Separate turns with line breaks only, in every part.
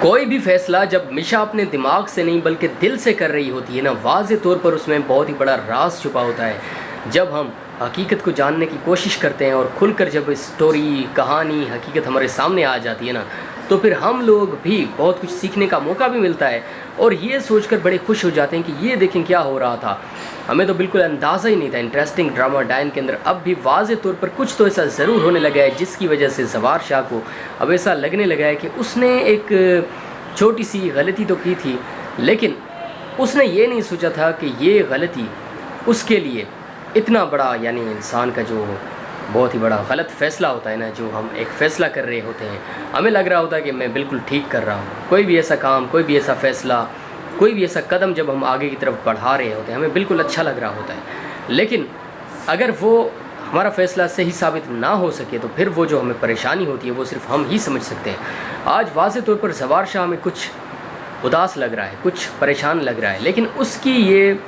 कोई भी फैसला जब मिशा अपने दिमाग से नहीं बल्कि दिल से कर रही होती है ना, वाज़े तौर पर उसमें बहुत ही बड़ा राज छुपा होता है। जब हम हकीकत को जानने की कोशिश करते हैं और खुलकर जब स्टोरी, कहानी, हकीकत हमारे सामने आ जाती है ना, तो फिर हम लोग भी बहुत कुछ सीखने का मौका भी मिलता है और ये सोचकर बड़े खुश हो जाते हैं कि ये देखें क्या हो रहा था। हमें तो बिल्कुल अंदाज़ा ही नहीं था। इंटरेस्टिंग ड्रामा डायन के अंदर अब भी वाज़े तौर पर कुछ तो ऐसा ज़रूर होने लगा है जिसकी वजह से ज़वार शाह को अब ऐसा लगने लगा है कि उसने एक छोटी सी गलती तो की थी, लेकिन उसने ये नहीं सोचा था कि ये गलती उसके लिए इतना बड़ा, यानी इंसान का जो बहुत ही बड़ा गलत फ़ैसला होता है ना, जो हम एक फ़ैसला कर रहे होते हैं, हमें लग रहा होता है कि मैं बिल्कुल ठीक कर रहा हूँ। कोई भी ऐसा काम, कोई भी ऐसा फ़ैसला, कोई भी ऐसा कदम जब हम आगे की तरफ बढ़ा रहे होते हैं, हमें बिल्कुल अच्छा लग रहा होता है। लेकिन अगर वो हमारा फ़ैसला सही साबित ना हो सके तो फिर वो जो हमें परेशानी होती है वो सिर्फ हम ही समझ सकते हैं। आज वाज़े तौर पर ज़वार शाह में कुछ उदास लग रहा है, कुछ परेशान लग रहा है, लेकिन उसकी ये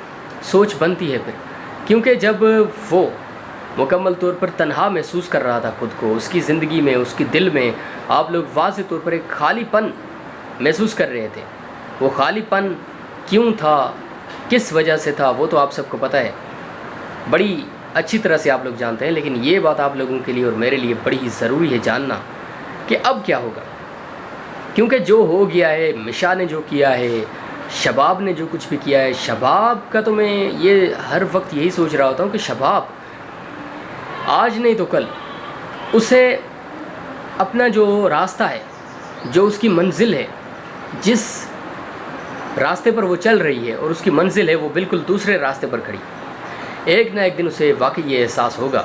सोच बनती है फिर, क्योंकि जब वो मुकम्मल तौर पर तन्हा महसूस कर रहा था खुद को, उसकी ज़िंदगी में, उसके दिल में आप लोग वाज़े तौर पर एक खालीपन महसूस कर रहे थे। वो खालीपन क्यों था, किस वजह से था, वो तो आप सबको पता है, बड़ी अच्छी तरह से आप लोग जानते हैं। लेकिन ये बात आप लोगों के लिए और मेरे लिए बड़ी ही ज़रूरी है जानना कि अब क्या होगा, क्योंकि जो हो गया है, मिशा ने जो किया है, शबाब ने जो कुछ भी किया है, शबाब का तो मैं ये हर वक्त यही सोच रहा होता हूँ कि शबाब आज नहीं तो कल उसे अपना जो रास्ता है, जो उसकी मंजिल है, जिस रास्ते पर वो चल रही है और उसकी मंजिल है वो बिल्कुल दूसरे रास्ते पर खड़ी, एक ना एक दिन उसे वाकई ये एहसास होगा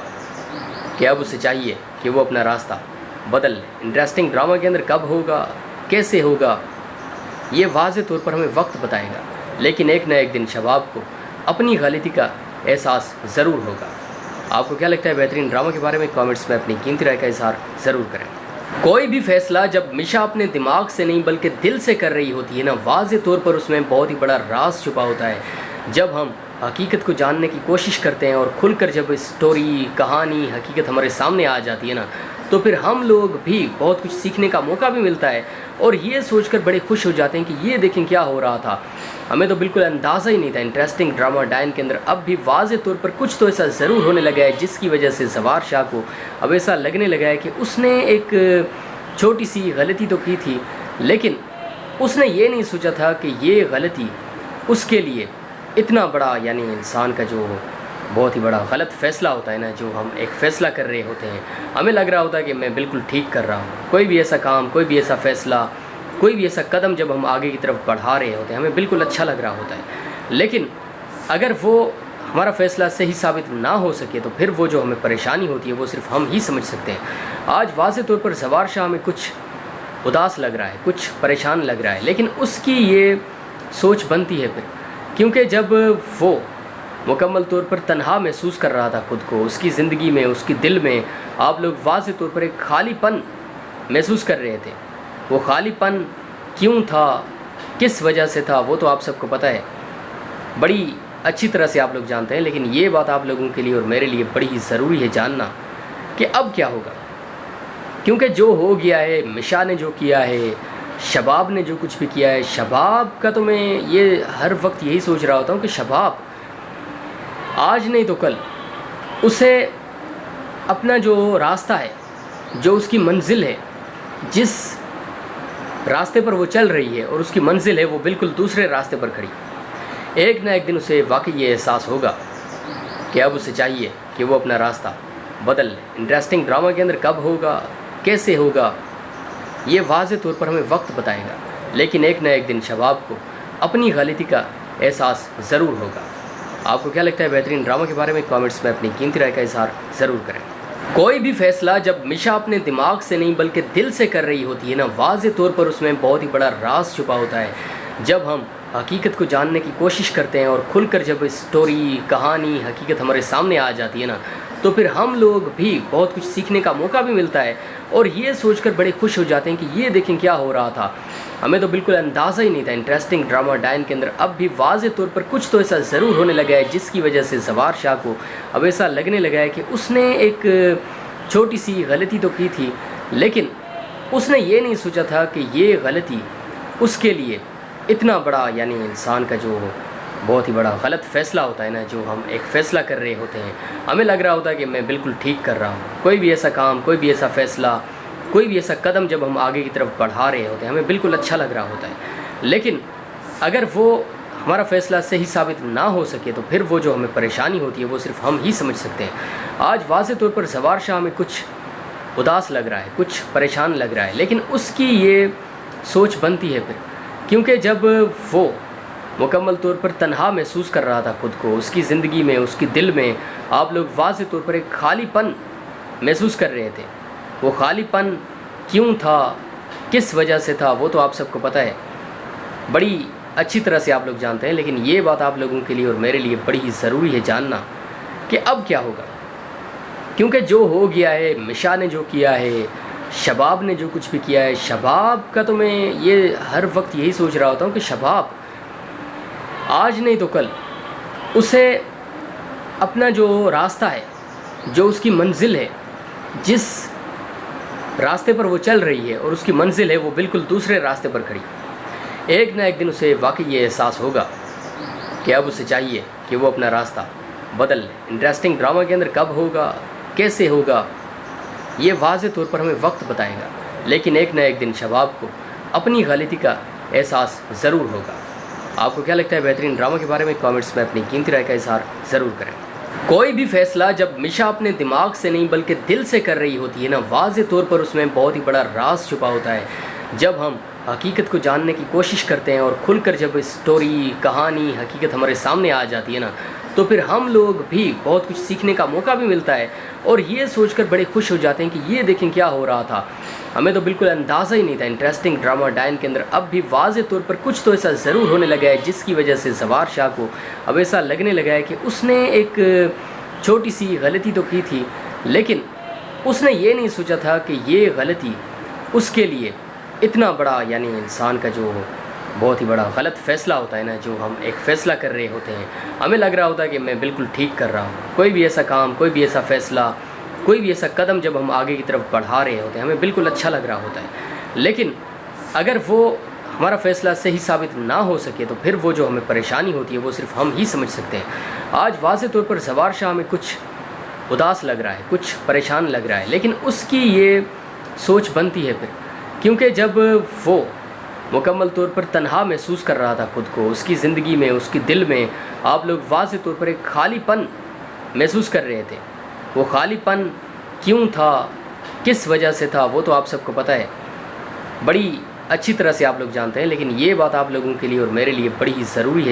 कि अब उसे चाहिए कि वो अपना रास्ता बदल ले। इंटरेस्टिंग ड्रामा के अंदर कब होगा, कैसे होगा, ये वाज़े तौर पर हमें वक्त बताएगा, लेकिन एक ना एक दिन शबाब को अपनी गलती का एहसास ज़रूर होगा। आपको क्या लगता है बेहतरीन ड्रामा के बारे में? कमेंट्स में अपनी कीमती राय का इज़हार ज़रूर करें। कोई भी फ़ैसला जब मिशा अपने दिमाग से नहीं बल्कि दिल से कर रही होती है ना, वाज़े तौर पर उसमें बहुत ही बड़ा राज छुपा होता है। जब हम हकीकत को जानने की कोशिश करते हैं और खुलकर जब स्टोरी, कहानी, हकीकत हमारे सामने आ जाती है ना, तो फिर हम लोग भी बहुत कुछ सीखने का मौका भी मिलता है और ये सोचकर बड़े खुश हो जाते हैं कि ये देखें क्या हो रहा था। हमें तो बिल्कुल अंदाज़ा ही नहीं था। इंटरेस्टिंग ड्रामा डायन के अंदर अब भी वाज़े तौर पर कुछ तो ऐसा ज़रूर होने लगा है जिसकी वजह से ज़वार शाह को अब ऐसा लगने लगा है कि उसने एक छोटी सी गलती तो की थी, लेकिन उसने ये नहीं सोचा था कि ये गलती उसके लिए इतना बड़ा, यानी इंसान का जो बहुत ही बड़ा गलत फ़ैसला होता है ना, जो हम एक फ़ैसला कर रहे होते हैं, हमें लग रहा होता है कि मैं बिल्कुल ठीक कर रहा हूँ। कोई भी ऐसा काम, कोई भी ऐसा फ़ैसला, कोई भी ऐसा कदम जब हम आगे की तरफ बढ़ा रहे होते हैं, हमें बिल्कुल अच्छा लग रहा होता है। लेकिन अगर वो हमारा फ़ैसला सही साबित ना हो सके तो फिर वो जो हमें परेशानी होती है वो सिर्फ हम ही समझ सकते हैं। आज वाज़े तौर पर ज़वार शाह में कुछ उदास लग रहा है, कुछ परेशान लग रहा है, लेकिन उसकी ये सोच बनती है फिर, क्योंकि जब वो मुकम्मल तौर पर तन्हा महसूस कर रहा था खुद को, उसकी ज़िंदगी में, उसके दिल में आप लोग वाज़े तौर पर एक खालीपन महसूस कर रहे थे। वो खालीपन क्यों था, किस वजह से था, वो तो आप सबको पता है, बड़ी अच्छी तरह से आप लोग जानते हैं। लेकिन ये बात आप लोगों के लिए और मेरे लिए बड़ी ही ज़रूरी है जानना कि अब क्या होगा, क्योंकि जो हो गया है, मिशा ने जो किया है, शबाब ने जो कुछ भी किया है, शबाब का तो मैं ये हर वक्त यही सोच रहा होता हूँ कि शबाब आज नहीं तो कल उसे अपना जो रास्ता है, जो उसकी मंजिल है, जिस रास्ते पर वो चल रही है और उसकी मंजिल है वो बिल्कुल दूसरे रास्ते पर खड़ी, एक ना एक दिन उसे वाकई ये एहसास होगा कि अब उसे चाहिए कि वो अपना रास्ता बदल ले। इंटरेस्टिंग ड्रामा के अंदर कब होगा, कैसे होगा, ये वाज़े तौर पर हमें वक्त बताएगा, लेकिन एक ना एक दिन शबाब को अपनी गलती का एहसास ज़रूर होगा। आपको क्या लगता है बेहतरीन ड्रामा के बारे में? कमेंट्स में अपनी कीमती राय का इज़हार ज़रूर करें। कोई भी फ़ैसला जब मिशा अपने दिमाग से नहीं बल्कि दिल से कर रही होती है ना, वाज़े तौर पर उसमें बहुत ही बड़ा राज छुपा होता है। जब हम हकीकत को जानने की कोशिश करते हैं और खुलकर जब स्टोरी, कहानी, हकीकत हमारे सामने आ जाती है ना, तो फिर हम लोग भी बहुत कुछ सीखने का मौका भी मिलता है और ये सोचकर बड़े खुश हो जाते हैं कि ये देखें क्या हो रहा था। हमें तो बिल्कुल अंदाज़ा ही नहीं था। इंटरेस्टिंग ड्रामा डायन के अंदर अब भी वाज़े तौर पर कुछ तो ऐसा ज़रूर होने लगा है जिसकी वजह से ज़वार शाह को अब ऐसा लगने लगा है कि उसने एक छोटी सी गलती तो की थी, लेकिन उसने ये नहीं सोचा था कि ये गलती उसके लिए इतना बड़ा यानी इंसान का जो बहुत ही बड़ा गलत फ़ैसला होता है ना, जो हम एक फ़ैसला कर रहे होते हैं, हमें लग रहा होता है कि मैं बिल्कुल ठीक कर रहा हूँ। कोई भी ऐसा काम, कोई भी ऐसा फ़ैसला, कोई भी ऐसा कदम जब हम आगे की तरफ बढ़ा रहे होते हैं, हमें बिल्कुल अच्छा लग रहा होता है। लेकिन अगर वो हमारा फ़ैसला सही साबित ना हो सके तो फिर वो जो हमें परेशानी होती है वो सिर्फ हम ही समझ सकते हैं। आज वाज़े तौर पर ज़वार शाह में कुछ उदास लग रहा है, कुछ परेशान लग रहा है, लेकिन उसकी ये सोच बनती है फिर, क्योंकि जब वो मुकम्मल तौर पर तन्हा महसूस कर रहा था खुद को, उसकी ज़िंदगी में, उसकी दिल में आप लोग वाज़े तौर पर एक खालीपन महसूस कर रहे थे। वो खालीपन क्यों था, किस वजह से था, वो तो आप सबको पता है, बड़ी अच्छी तरह से आप लोग जानते हैं। लेकिन ये बात आप लोगों के लिए और मेरे लिए बड़ी ही ज़रूरी है जानना कि अब क्या होगा, क्योंकि जो हो गया है, मिशा ने जो किया है, शबाब ने जो कुछ भी किया है, शबाब का तो मैं ये हर वक्त यही सोच रहा होता हूँ कि शबाब आज नहीं तो कल उसे अपना जो रास्ता है, जो उसकी मंजिल है, जिस रास्ते पर वो चल रही है और उसकी मंजिल है वो बिल्कुल दूसरे रास्ते पर खड़ी, एक ना एक दिन उसे वाकई ये एहसास होगा कि अब उसे चाहिए कि वो अपना रास्ता बदल ले। इंटरेस्टिंग ड्रामा के अंदर कब होगा, कैसे होगा, ये वाज़े तौर पर हमें वक्त बताएगा, लेकिन एक ना एक दिन शबाब को अपनी गलती का एहसास ज़रूर होगा। आपको क्या लगता है बेहतरीन ड्रामा के बारे में? कमेंट्स में अपनी कीमती राय का इज़हार ज़रूर करें। कोई भी फ़ैसला जब मिशा अपने दिमाग से नहीं बल्कि दिल से कर रही होती है ना, वाज़े तौर पर उसमें बहुत ही बड़ा राज छुपा होता है। जब हम हकीकत को जानने की कोशिश करते हैं और खुलकर जब स्टोरी, कहानी, हकीकत हमारे सामने आ जाती है ना, तो फिर हम लोग भी बहुत कुछ सीखने का मौका भी मिलता है और ये सोचकर बड़े खुश हो जाते हैं कि ये देखें क्या हो रहा था, हमें तो बिल्कुल अंदाज़ा ही नहीं था। इंटरेस्टिंग ड्रामा डायन के अंदर अब भी वाज़े तौर पर कुछ तो ऐसा ज़रूर होने लगा है जिसकी वजह से ज़वार शाह को अब ऐसा लगने लगा है कि उसने एक छोटी सी गलती तो की थी, लेकिन उसने ये नहीं सोचा था कि ये गलती उसके लिए इतना बड़ा यानी इंसान का जो बहुत ही बड़ा गलत फ़ैसला होता है ना, जो हम एक फ़ैसला कर रहे होते हैं, हमें लग रहा होता है कि मैं बिल्कुल ठीक कर रहा हूँ। कोई भी ऐसा काम, कोई भी ऐसा फ़ैसला, कोई भी ऐसा कदम जब हम आगे की तरफ बढ़ा रहे होते हैं, हमें बिल्कुल अच्छा लग रहा होता है। लेकिन अगर वो हमारा फ़ैसला सही साबित ना हो सके तो फिर वो जो हमें परेशानी होती है वो सिर्फ हम ही समझ सकते हैं। आज वाज़े तौर पर ज़वार शाह में कुछ उदास लग रहा है, कुछ परेशान लग रहा है, लेकिन उसकी ये सोच बनती है फिर, क्योंकि जब वो मुकम्मल तौर पर तन्हा महसूस कर रहा था खुद को, उसकी ज़िंदगी में, उसकी दिल में आप लोग वाज़े तौर पर एक खालीपन महसूस कर रहे थे। वो खालीपन क्यों था, किस वजह से था, वो तो आप सबको पता है, बड़ी अच्छी तरह से आप लोग जानते हैं। लेकिन ये बात आप लोगों के लिए और मेरे लिए बड़ी ही ज़रूरी है